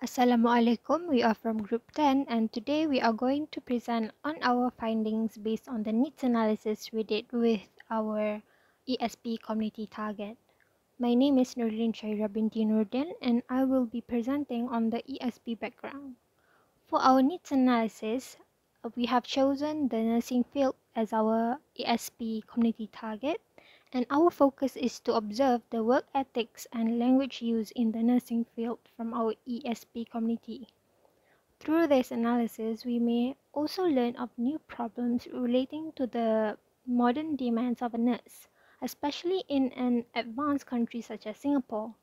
Assalamualaikum, we are from Group 10 and today we are going to present on our findings based on the needs analysis we did with our ESP community target. My name is Nurlin Shahirah binti Nordin and I will be presenting on the ESP background. For our needs analysis, we have chosen the nursing field as our ESP community target, and our focus is to observe the work ethics and language use in the nursing field from our ESP community. Through this analysis, we may also learn of new problems relating to the modern demands of a nurse, especially in an advanced country such as Singapore.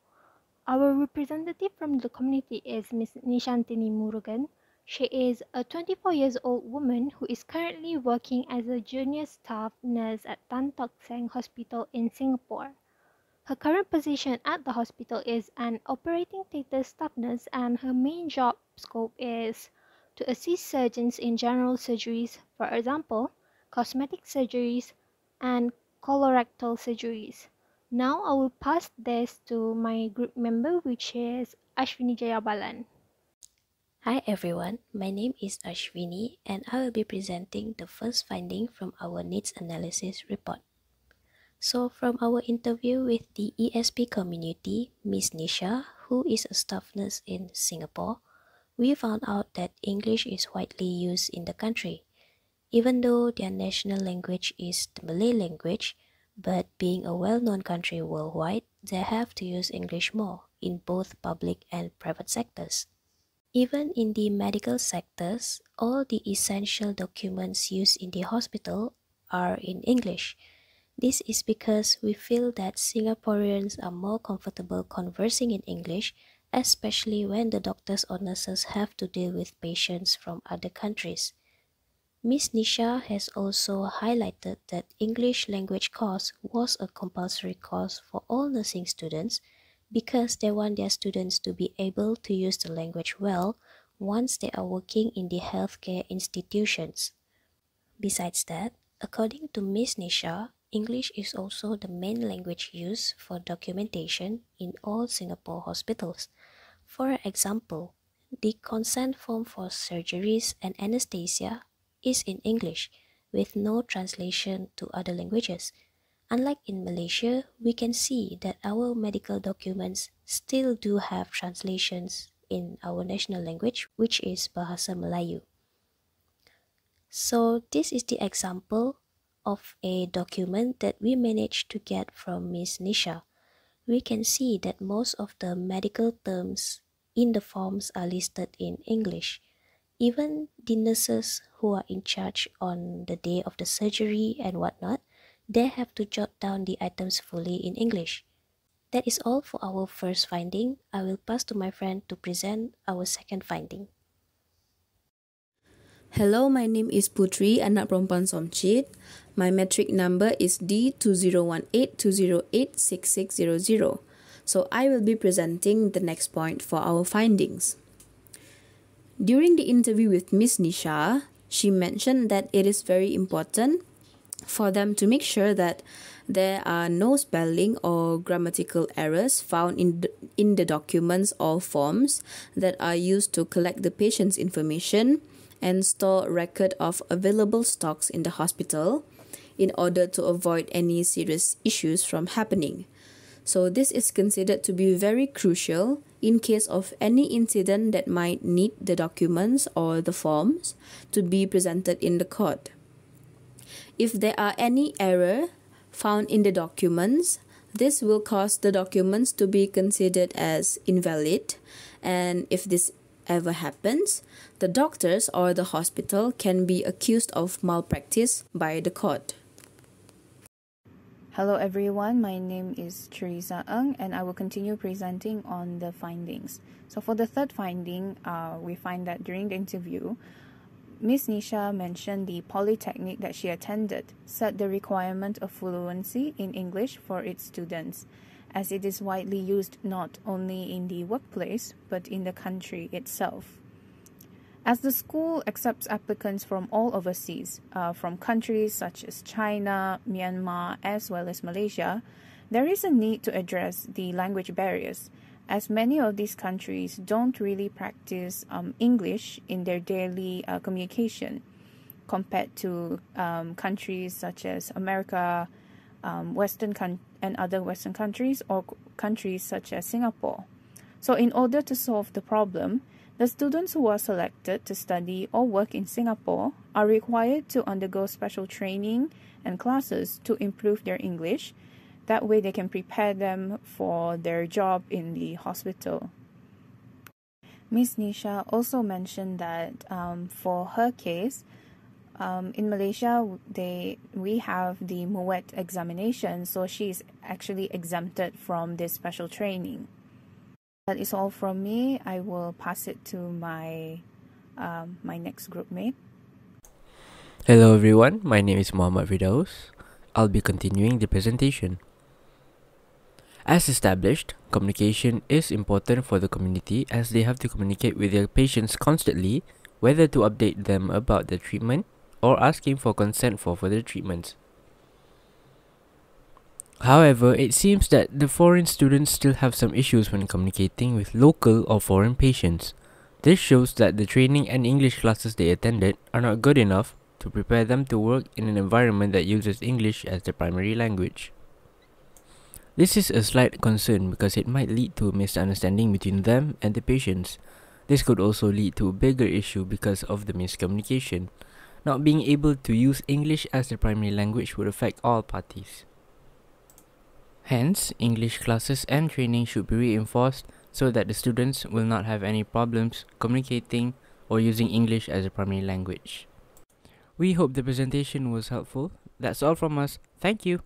Our representative from the community is Ms. Nishantini Murugan. She is a 24-year-old woman who is currently working as a junior staff nurse at Tan Tock Seng Hospital in Singapore. Her current position at the hospital is an operating theatre staff nurse, and her main job scope is to assist surgeons in general surgeries, for example, cosmetic surgeries and colorectal surgeries. Now I will pass this to my group member, which is Ashvini Jayabalan. Hi everyone, my name is Ashvini and I will be presenting the first finding from our needs analysis report. So from our interview with the ESP community, Ms. Nisha, who is a staff nurse in Singapore, we found out that English is widely used in the country. Even though their national language is the Malay language, but being a well-known country worldwide, they have to use English more in both public and private sectors. Even in the medical sectors, all the essential documents used in the hospital are in English. This is because we feel that Singaporeans are more comfortable conversing in English, especially when the doctors or nurses have to deal with patients from other countries. Ms. Nisha has also highlighted that English language course was a compulsory course for all nursing students because they want their students to be able to use the language well once they are working in the healthcare institutions. Besides that, according to Ms. Nisha, English is also the main language used for documentation in all Singapore hospitals. For example, the consent form for surgeries and anesthesia is in English with no translation to other languages. Unlike in Malaysia, we can see that our medical documents still do have translations in our national language, which is Bahasa Melayu. So this is the example of a document that we managed to get from Ms. Nisha. We can see that most of the medical terms in the forms are listed in English. Even the nurses who are in charge on the day of the surgery and whatnot, they have to jot down the items fully in English. That is all for our first finding. I will pass to my friend to present our second finding. Hello, my name is Puteri, anak perempuan Chit. My metric number is D2018208660. So I will be presenting the next point for our findings. During the interview with Ms. Nisha, she mentioned that it is very important for them to make sure that there are no spelling or grammatical errors found in the documents or forms that are used to collect the patient's information and store record of available stocks in the hospital in order to avoid any serious issues from happening. So this is considered to be very crucial in case of any incident that might need the documents or the forms to be presented in the court. If there are any error found in the documents, this will cause the documents to be considered as invalid, and if this ever happens, the doctors or the hospital can be accused of malpractice by the court. Hello everyone, my name is Theresa and I will continue presenting on the findings. So for the third finding, we find that during the interview, Ms. Nisha mentioned the polytechnic that she attended set the requirement of fluency in English for its students, as it is widely used not only in the workplace but in the country itself. As the school accepts applicants from all overseas, from countries such as China, Myanmar, as well as Malaysia, there is a need to address the language barriers, as many of these countries don't really practice English in their daily communication compared to countries such as America, and other Western countries, or countries such as Singapore. So in order to solve the problem, the students who are selected to study or work in Singapore are required to undergo special training and classes to improve their English. That way they can prepare them for their job in the hospital. Miss Nisha also mentioned that for her case, in Malaysia, we have the MUET examination, so she is actually exempted from this special training. That is all from me. I will pass it to my next group mate. Hello everyone, my name is Muhammad Firdaus. I'll be continuing the presentation. As established, communication is important for the community as they have to communicate with their patients constantly, whether to update them about the treatment or asking for consent for further treatments. However, it seems that the foreign students still have some issues when communicating with local or foreign patients. This shows that the training and English classes they attended are not good enough to prepare them to work in an environment that uses English as their primary language. This is a slight concern because it might lead to a misunderstanding between them and the patients. This could also lead to a bigger issue because of the miscommunication. Not being able to use English as their primary language would affect all parties. Hence, English classes and training should be reinforced so that the students will not have any problems communicating or using English as a primary language. We hope the presentation was helpful. That's all from us. Thank you.